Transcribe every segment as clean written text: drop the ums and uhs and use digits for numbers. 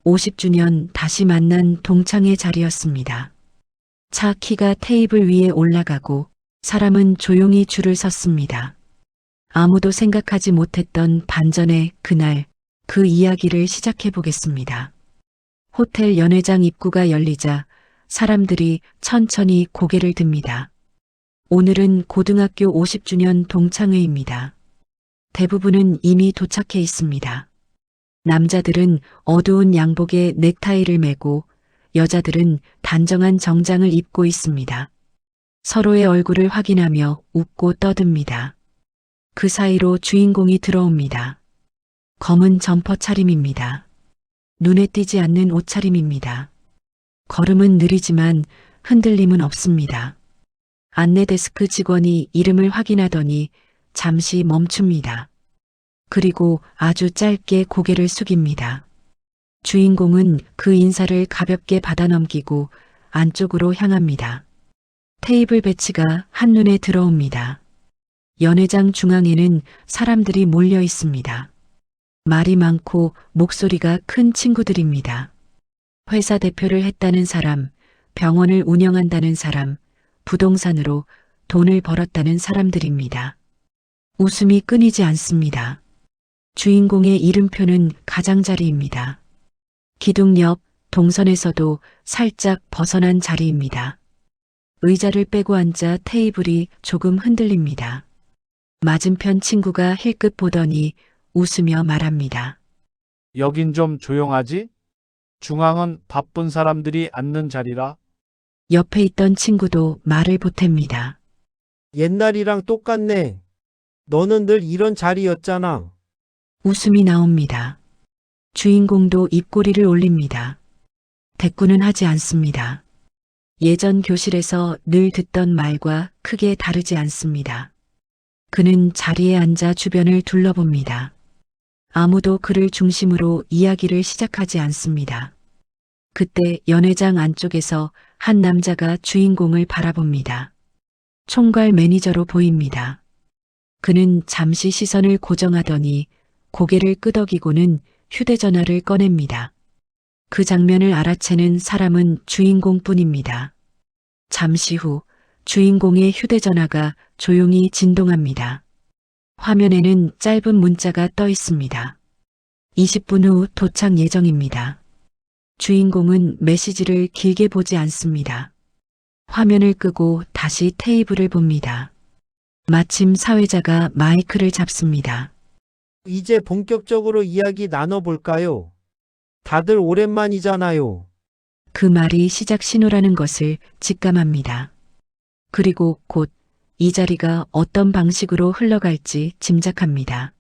50주년 다시 만난 동창의 자리였습니다. 차 키가 테이블 위에 올라가고 사람은 조용히 줄을 섰습니다. 아무도 생각하지 못했던 반전의 그날 그 이야기를 시작해 보겠습니다. 호텔 연회장 입구가 열리자 사람들이 천천히 고개를 듭니다. 오늘은 고등학교 50주년 동창회입니다. 대부분은 이미 도착해 있습니다. 남자들은 어두운 양복에 넥타이를 매고 여자들은 단정한 정장을 입고 있습니다. 서로의 얼굴을 확인하며 웃고 떠듭니다. 그 사이로 주인공이 들어옵니다. 검은 점퍼 차림입니다. 눈에 띄지 않는 옷차림입니다. 걸음은 느리지만 흔들림은 없습니다. 안내 데스크 직원이 이름을 확인하더니 잠시 멈춥니다. 그리고 아주 짧게 고개를 숙입니다. 주인공은 그 인사를 가볍게 받아넘기고 안쪽으로 향합니다. 테이블 배치가 한눈에 들어옵니다. 연회장 중앙에는 사람들이 몰려 있습니다. 말이 많고 목소리가 큰 친구들입니다. 회사 대표를 했다는 사람, 병원을 운영한다는 사람, 부동산으로 돈을 벌었다는 사람들입니다. 웃음이 끊이지 않습니다. 주인공의 이름표는 가장자리입니다. 기둥 옆 동선에서도 살짝 벗어난 자리입니다. 의자를 빼고 앉아 테이블이 조금 흔들립니다. 맞은편 친구가 힐끗 보더니 웃으며 말합니다. 여긴 좀 조용하지? 중앙은 바쁜 사람들이 앉는 자리라. 옆에 있던 친구도 말을 보탭니다. 옛날이랑 똑같네. 너는 늘 이런 자리였잖아. 웃음이 나옵니다. 주인공도 입꼬리를 올립니다. 대꾸는 하지 않습니다. 예전 교실에서 늘 듣던 말과 크게 다르지 않습니다. 그는 자리에 앉아 주변을 둘러봅니다. 아무도 그를 중심으로 이야기를 시작하지 않습니다. 그때 연회장 안쪽에서 한 남자가 주인공을 바라봅니다. 총괄 매니저로 보입니다. 그는 잠시 시선을 고정하더니 고개를 끄덕이고는 휴대전화를 꺼냅니다. 그 장면을 알아채는 사람은 주인공뿐입니다. 잠시 후 주인공의 휴대전화가 조용히 진동합니다. 화면에는 짧은 문자가 떠 있습니다. 20분 후 도착 예정입니다. 주인공은 메시지를 길게 보지 않습니다. 화면을 끄고 다시 테이블을 봅니다. 마침 사회자가 마이크를 잡습니다. 이제 본격적으로 이야기 나눠볼까요? 다들 오랜만이잖아요. 그 말이 시작 신호라는 것을 직감합니다. 그리고 곧 이 자리가 어떤 방식으로 흘러갈지 짐작합니다.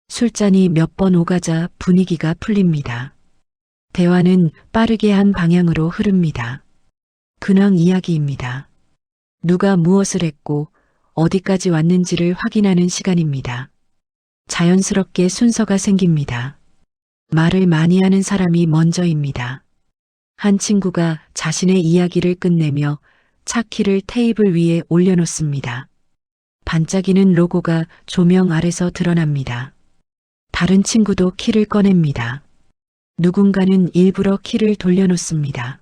술잔이 몇 번 오가자 분위기가 풀립니다. 대화는 빠르게 한 방향으로 흐릅니다. 근황 이야기입니다. 누가 무엇을 했고 어디까지 왔는지를 확인하는 시간입니다. 자연스럽게 순서가 생깁니다. 말을 많이 하는 사람이 먼저입니다. 한 친구가 자신의 이야기를 끝내며 차 키를 테이블 위에 올려놓습니다. 반짝이는 로고가 조명 아래서 드러납니다. 다른 친구도 키를 꺼냅니다. 누군가는 일부러 키를 돌려놓습니다.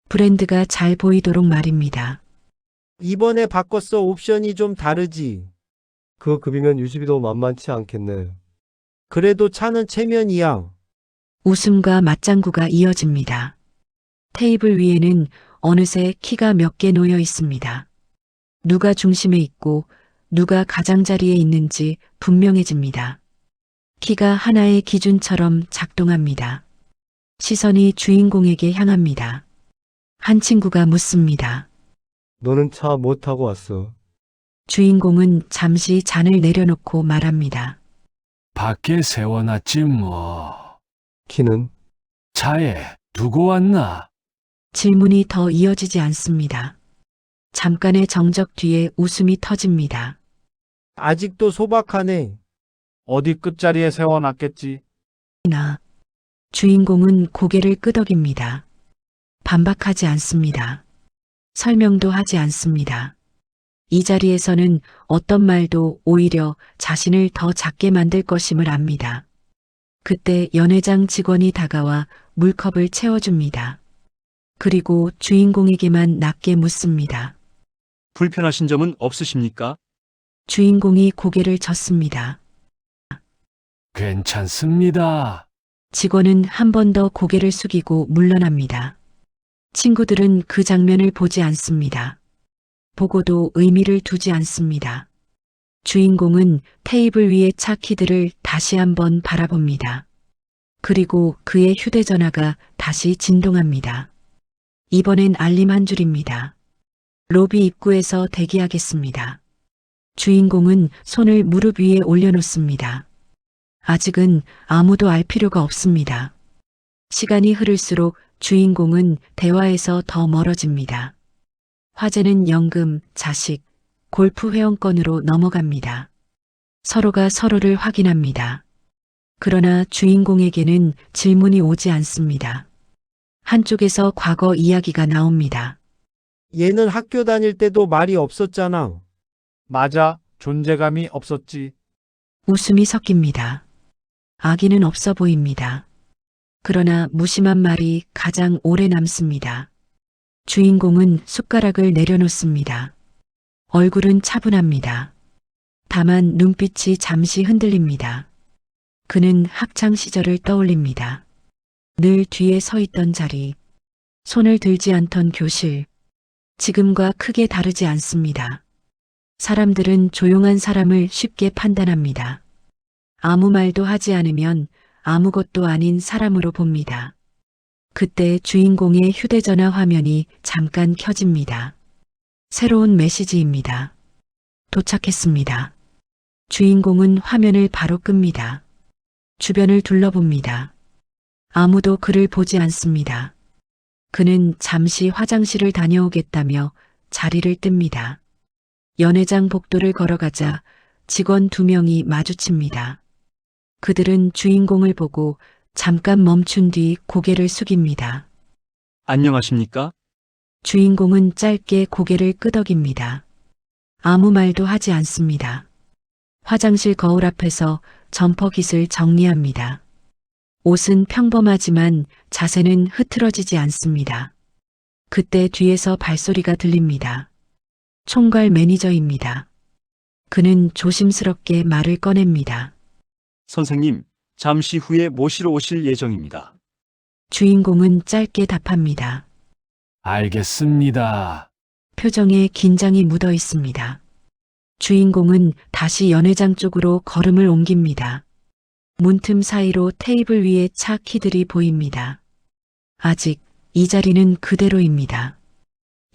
브랜드가 잘 보이도록 말입니다. 이번에 바꿨어. 옵션이 좀 다르지. 그 급이면 유지비도 만만치 않겠네. 그래도 차는 체면이야. 웃음과 맞장구가 이어집니다. 테이블 위에는 어느새 키가 몇 개 놓여 있습니다. 누가 중심에 있고 누가 가장자리에 있는지 분명해집니다. 키가 하나의 기준처럼 작동합니다. 시선이 주인공에게 향합니다. 한 친구가 묻습니다. 너는 차 못 타고 왔어. 주인공은 잠시 잔을 내려놓고 말합니다. 밖에 세워놨지 뭐. 키는? 차에 두고 왔나? 질문이 더 이어지지 않습니다. 잠깐의 정적 뒤에 웃음이 터집니다. 아직도 소박하네. 어디 끝자리에 세워놨겠지. 나. 주인공은 고개를 끄덕입니다. 반박하지 않습니다. 설명도 하지 않습니다. 이 자리에서는 어떤 말도 오히려 자신을 더 작게 만들 것임을 압니다. 그때 연회장 직원이 다가와 물컵을 채워줍니다. 그리고 주인공에게만 낮게 묻습니다. 불편하신 점은 없으십니까? 주인공이 고개를 젓습니다. 괜찮습니다. 직원은 한 번 더 고개를 숙이고 물러납니다. 친구들은 그 장면을 보지 않습니다. 보고도 의미를 두지 않습니다. 주인공은 테이블 위의 차키들을 다시 한번 바라봅니다. 그리고 그의 휴대전화가 다시 진동합니다. 이번엔 알림 한 줄입니다. 로비 입구에서 대기하겠습니다. 주인공은 손을 무릎 위에 올려놓습니다. 아직은 아무도 알 필요가 없습니다. 시간이 흐를수록 주인공은 대화에서 더 멀어집니다. 화제는 연금, 자식, 골프 회원권으로 넘어갑니다. 서로가 서로를 확인합니다. 그러나 주인공에게는 질문이 오지 않습니다. 한쪽에서 과거 이야기가 나옵니다. 얘는 학교 다닐 때도 말이 없었잖아. 맞아, 존재감이 없었지. 웃음이 섞입니다. 아기는 없어 보입니다. 그러나 무심한 말이 가장 오래 남습니다. 주인공은 숟가락을 내려놓습니다. 얼굴은 차분합니다. 다만 눈빛이 잠시 흔들립니다. 그는 학창 시절을 떠올립니다. 늘 뒤에 서 있던 자리, 손을 들지 않던 교실, 지금과 크게 다르지 않습니다. 사람들은 조용한 사람을 쉽게 판단합니다. 아무 말도 하지 않으면 아무것도 아닌 사람으로 봅니다. 그때 주인공의 휴대전화 화면이 잠깐 켜집니다. 새로운 메시지입니다. 도착했습니다. 주인공은 화면을 바로 끕니다. 주변을 둘러봅니다. 아무도 그를 보지 않습니다. 그는 잠시 화장실을 다녀오겠다며 자리를 뜹니다. 연회장 복도를 걸어가자 직원 2명이 마주칩니다. 그들은 주인공을 보고 잠깐 멈춘 뒤 고개를 숙입니다. 안녕하십니까? 주인공은 짧게 고개를 끄덕입니다. 아무 말도 하지 않습니다. 화장실 거울 앞에서 점퍼깃을 정리합니다. 옷은 평범하지만 자세는 흐트러지지 않습니다. 그때 뒤에서 발소리가 들립니다. 총괄 매니저입니다. 그는 조심스럽게 말을 꺼냅니다. 선생님, 잠시 후에 모시러 오실 예정입니다. 주인공은 짧게 답합니다. 알겠습니다. 표정에 긴장이 묻어 있습니다. 주인공은 다시 연회장 쪽으로 걸음을 옮깁니다. 문틈 사이로 테이블 위에 차 키들이 보입니다. 아직 이 자리는 그대로입니다.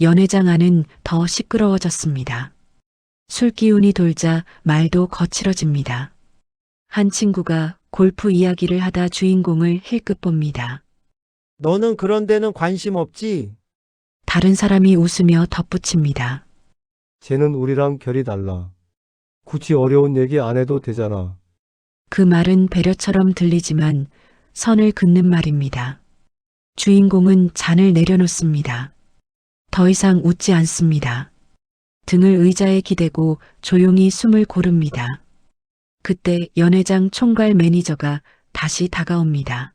연회장 안은 더 시끄러워졌습니다. 술 기운이 돌자 말도 거칠어집니다. 한 친구가 골프 이야기를 하다 주인공을 힐끗 봅니다. 너는 그런 데는 관심 없지? 다른 사람이 웃으며 덧붙입니다. 쟤는 우리랑 결이 달라. 굳이 어려운 얘기 안 해도 되잖아. 그 말은 배려처럼 들리지만 선을 긋는 말입니다. 주인공은 잔을 내려놓습니다. 더 이상 웃지 않습니다. 등을 의자에 기대고 조용히 숨을 고릅니다. 그때 연회장 총괄 매니저가 다시 다가옵니다.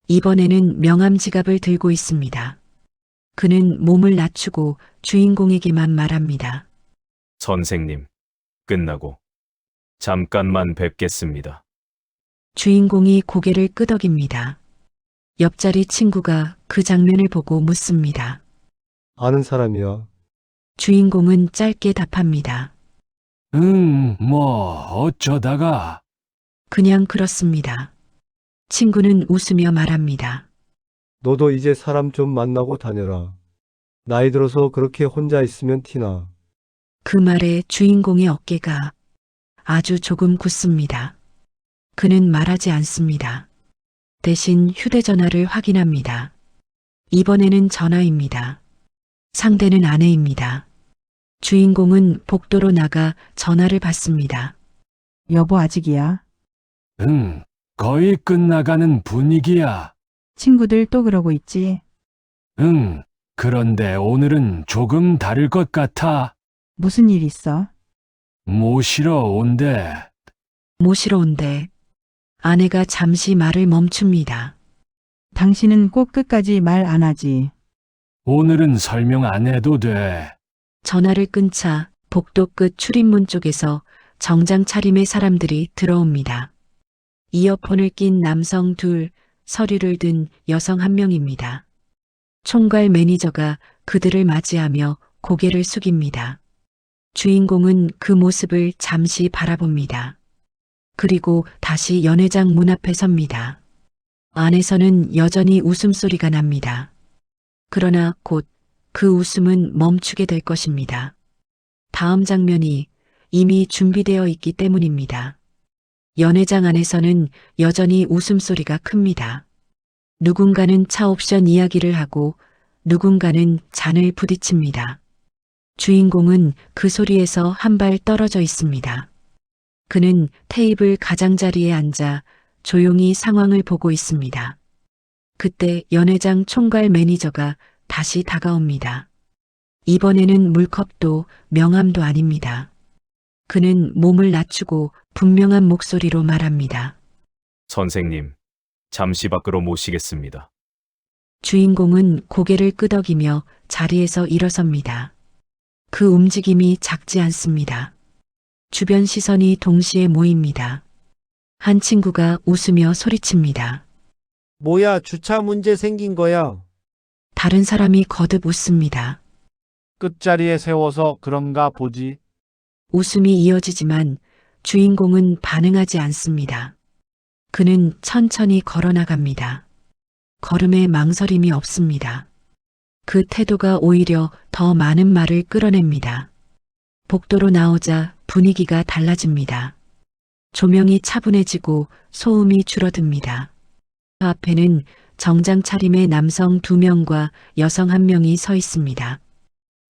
이번에는 명함 지갑을 들고 있습니다. 그는 몸을 낮추고 주인공에게만 말합니다. 선생님, 끝나고 잠깐만 뵙겠습니다. 주인공이 고개를 끄덕입니다. 옆자리 친구가 그 장면을 보고 묻습니다. 아는 사람이야. 주인공은 짧게 답합니다. 어쩌다가. 그냥 그렇습니다. 친구는 웃으며 말합니다. 너도 이제 사람 좀 만나고 다녀라. 나이 들어서 그렇게 혼자 있으면 티나. 그 말에 주인공의 어깨가 아주 조금 굳습니다. 그는 말하지 않습니다. 대신 휴대전화를 확인합니다. 이번에는 전화입니다. 상대는 아내입니다. 주인공은 복도로 나가 전화를 받습니다. 여보 아직이야. 거의 끝나가는 분위기야. 친구들 또 그러고 있지. 그런데 오늘은 조금 다를 것 같아. 무슨 일 있어? 모시러 온대. 모시러 온대. 아내가 잠시 말을 멈춥니다. 당신은 꼭 끝까지 말 안 하지. 오늘은 설명 안 해도 돼. 전화를 끊자 복도 끝 출입문 쪽에서 정장 차림의 사람들이 들어옵니다. 이어폰을 낀 남성 둘, 서류를 든 여성 한 명입니다. 총괄 매니저가 그들을 맞이하며 고개를 숙입니다. 주인공은 그 모습을 잠시 바라봅니다. 그리고 다시 연회장 문 앞에 섭니다. 안에서는 여전히 웃음소리가 납니다. 그러나 곧 그 웃음은 멈추게 될 것입니다. 다음 장면이 이미 준비되어 있기 때문입니다. 연회장 안에서는 여전히 웃음소리가 큽니다. 누군가는 차 옵션 이야기를 하고 누군가는 잔을 부딪힙니다. 주인공은 그 소리에서 한 발 떨어져 있습니다. 그는 테이블 가장자리에 앉아 조용히 상황을 보고 있습니다. 그때 연회장 총괄 매니저가 다시 다가옵니다. 이번에는 물컵도 명함도 아닙니다. 그는 몸을 낮추고 분명한 목소리로 말합니다. 선생님, 잠시 밖으로 모시겠습니다. 주인공은 고개를 끄덕이며 자리에서 일어섭니다. 그 움직임이 작지 않습니다. 주변 시선이 동시에 모입니다. 한 친구가 웃으며 소리칩니다. 뭐야, 주차 문제 생긴 거야. 다른 사람이 거듭 웃습니다. 끝자리에 세워서 그런가 보지. 웃음이 이어지지만 주인공은 반응하지 않습니다. 그는 천천히 걸어 나갑니다. 걸음에 망설임이 없습니다. 그 태도가 오히려 더 많은 말을 끌어냅니다. 복도로 나오자 분위기가 달라집니다. 조명이 차분해지고 소음이 줄어듭니다. 그 앞에는 정장 차림의 남성 2명과 여성 1명이 서 있습니다.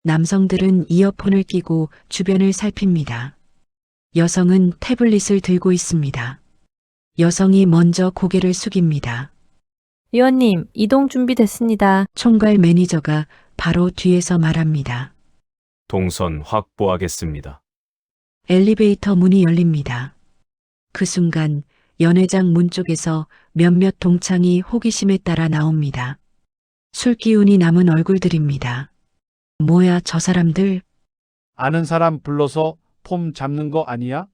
남성들은 이어폰을 끼고 주변을 살핍니다. 여성은 태블릿을 들고 있습니다. 여성이 먼저 고개를 숙입니다. 위원님, 이동 준비됐습니다. 총괄 매니저가 바로 뒤에서 말합니다. 동선 확보하겠습니다. 엘리베이터 문이 열립니다. 그 순간 연회장 문 쪽에서 몇몇 동창이 호기심에 따라 나옵니다. 술기운이 남은 얼굴들입니다. 뭐야, 저 사람들? 아는 사람 불러서 폼 잡는 거 아니야?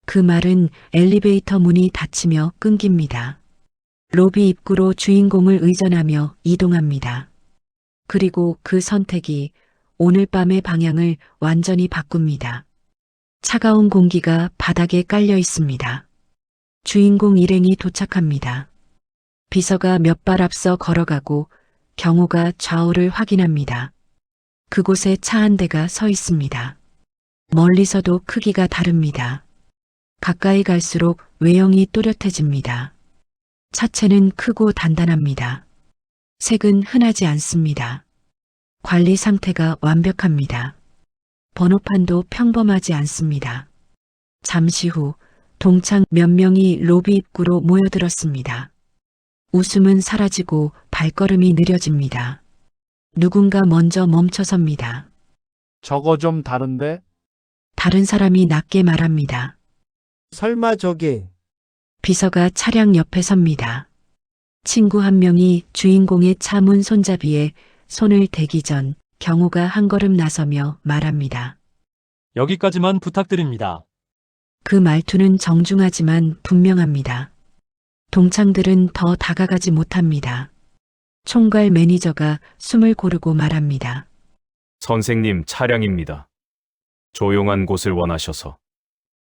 그 말은 엘리베이터 문이 닫히며 끊깁니다. 로비 입구로 주인공을 의전하며 이동합니다. 그리고 그 선택이 오늘 밤의 방향을 완전히 바꿉니다. 차가운 공기가 바닥에 깔려 있습니다. 주인공 일행이 도착합니다. 비서가 몇 발 앞서 걸어가고 경호가 좌우를 확인합니다. 그곳에 차 한 대가 서 있습니다. 멀리서도 크기가 다릅니다. 가까이 갈수록 외형이 또렷해집니다. 차체는 크고 단단합니다. 색은 흔하지 않습니다. 관리 상태가 완벽합니다. 번호판도 평범하지 않습니다. 잠시 후 동창 몇 명이 로비 입구로 모여들었습니다. 웃음은 사라지고 발걸음이 느려집니다. 누군가 먼저 멈춰섭니다. 저거 좀 다른데? 다른 사람이 낮게 말합니다. 설마 저게. 비서가 차량 옆에 섭니다. 친구 한 명이 주인공의 차 문 손잡이에 손을 대기 전 경호가 한 걸음 나서며 말합니다. 여기까지만 부탁드립니다. 그 말투는 정중하지만 분명합니다. 동창들은 더 다가가지 못합니다. 총괄 매니저가 숨을 고르고 말합니다. 선생님 차량입니다. 조용한 곳을 원하셔서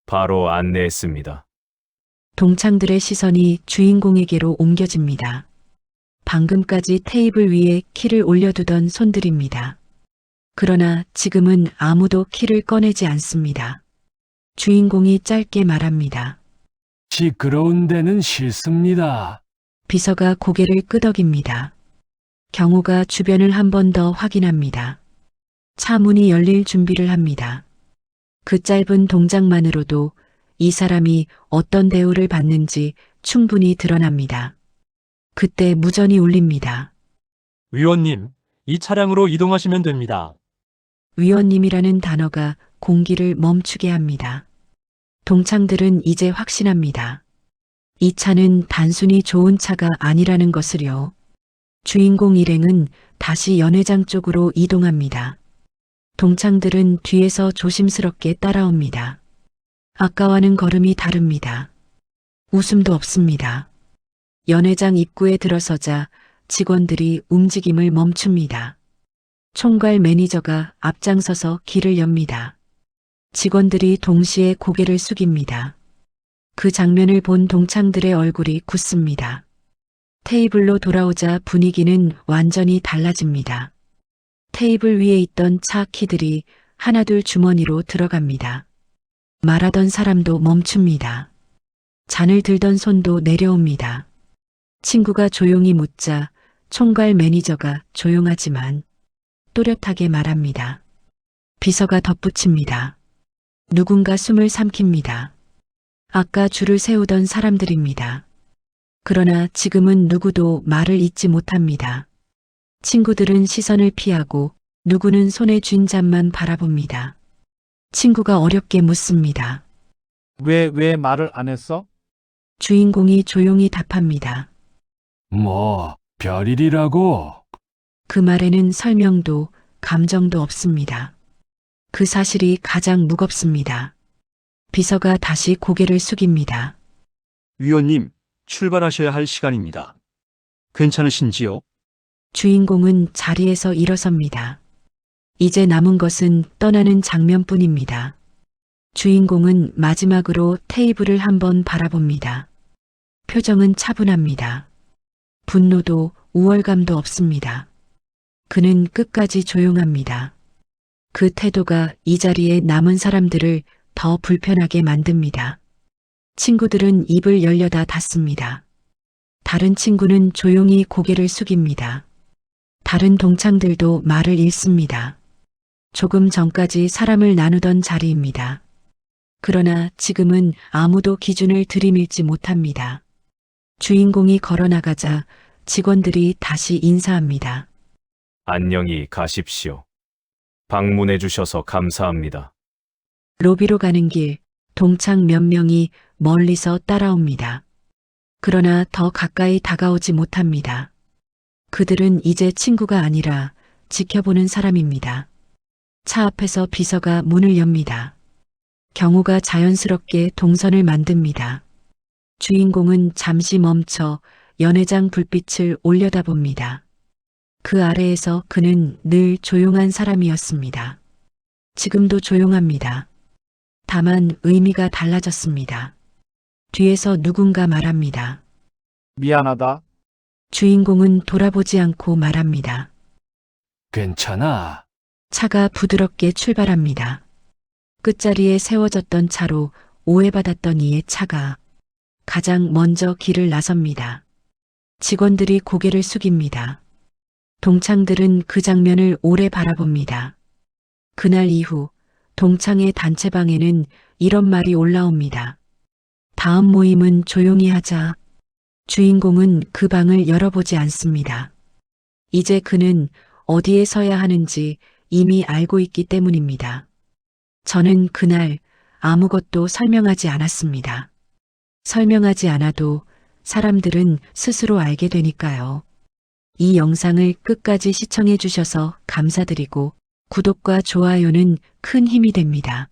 바로 안내했습니다. 동창들의 시선이 주인공에게로 옮겨집니다. 방금까지 테이블 위에 키를 올려두던 손들입니다. 그러나 지금은 아무도 키를 꺼내지 않습니다. 주인공이 짧게 말합니다. 시끄러운 데는 싫습니다. 비서가 고개를 끄덕입니다. 경호가 주변을 한 번 더 확인합니다. 차 문이 열릴 준비를 합니다. 그 짧은 동작만으로도 이 사람이 어떤 대우를 받는지 충분히 드러납니다. 그때 무전이 울립니다. 위원님, 이 차량으로 이동하시면 됩니다. 위원님이라는 단어가 공기를 멈추게 합니다. 동창들은 이제 확신합니다. 이 차는 단순히 좋은 차가 아니라는 것을요. 주인공 일행은 다시 연회장 쪽으로 이동합니다. 동창들은 뒤에서 조심스럽게 따라옵니다. 아까와는 걸음이 다릅니다. 웃음도 없습니다. 연회장 입구에 들어서자 직원들이 움직임을 멈춥니다. 총괄 매니저가 앞장서서 길을 엽니다. 직원들이 동시에 고개를 숙입니다. 그 장면을 본 동창들의 얼굴이 굳습니다. 테이블로 돌아오자 분위기는 완전히 달라집니다. 테이블 위에 있던 차 키들이 하나둘 주머니로 들어갑니다. 말하던 사람도 멈춥니다. 잔을 들던 손도 내려옵니다. 친구가 조용히 묻자 총괄 매니저가 조용하지만 또렷하게 말합니다. 비서가 덧붙입니다. 누군가 숨을 삼킵니다. 아까 줄을 세우던 사람들입니다. 그러나 지금은 누구도 말을 잇지 못합니다. 친구들은 시선을 피하고 누구는 손에 쥔 잔만 바라봅니다. 친구가 어렵게 묻습니다. 왜 말을 안 했어? 주인공이 조용히 답합니다. 뭐, 별일이라고. 그 말에는 설명도 감정도 없습니다. 그 사실이 가장 무겁습니다. 비서가 다시 고개를 숙입니다. 위원님, 출발하셔야 할 시간입니다. 괜찮으신지요? 주인공은 자리에서 일어섭니다. 이제 남은 것은 떠나는 장면뿐입니다. 주인공은 마지막으로 테이블을 한번 바라봅니다. 표정은 차분합니다. 분노도 우월감도 없습니다. 그는 끝까지 조용합니다. 그 태도가 이 자리에 남은 사람들을 더 불편하게 만듭니다. 친구들은 입을 열려다 닫습니다. 다른 친구는 조용히 고개를 숙입니다. 다른 동창들도 말을 잃습니다. 조금 전까지 사람을 나누던 자리입니다. 그러나 지금은 아무도 기준을 들이밀지 못합니다. 주인공이 걸어나가자 직원들이 다시 인사합니다. 안녕히 가십시오. 방문해 주셔서 감사합니다. 로비로 가는 길, 동창 몇 명이 멀리서 따라옵니다. 그러나 더 가까이 다가오지 못합니다. 그들은 이제 친구가 아니라 지켜보는 사람입니다. 차 앞에서 비서가 문을 엽니다. 경호가 자연스럽게 동선을 만듭니다. 주인공은 잠시 멈춰 연회장 불빛을 올려다봅니다. 그 아래에서 그는 늘 조용한 사람이었습니다. 지금도 조용합니다. 다만 의미가 달라졌습니다. 뒤에서 누군가 말합니다. 미안하다. 주인공은 돌아보지 않고 말합니다. 괜찮아. 차가 부드럽게 출발합니다. 끝자리에 세워졌던 차로 오해받았던 이의 차가 가장 먼저 길을 나섭니다. 직원들이 고개를 숙입니다. 동창들은 그 장면을 오래 바라봅니다. 그날 이후 동창의 단체방에는 이런 말이 올라옵니다. 다음 모임은 조용히 하자. 주인공은 그 방을 열어보지 않습니다. 이제 그는 어디에 서야 하는지 이미 알고 있기 때문입니다. 저는 그날 아무것도 설명하지 않았습니다. 설명하지 않아도 사람들은 스스로 알게 되니까요. 이 영상을 끝까지 시청해 주셔서 감사드리고 구독과 좋아요는 큰 힘이 됩니다.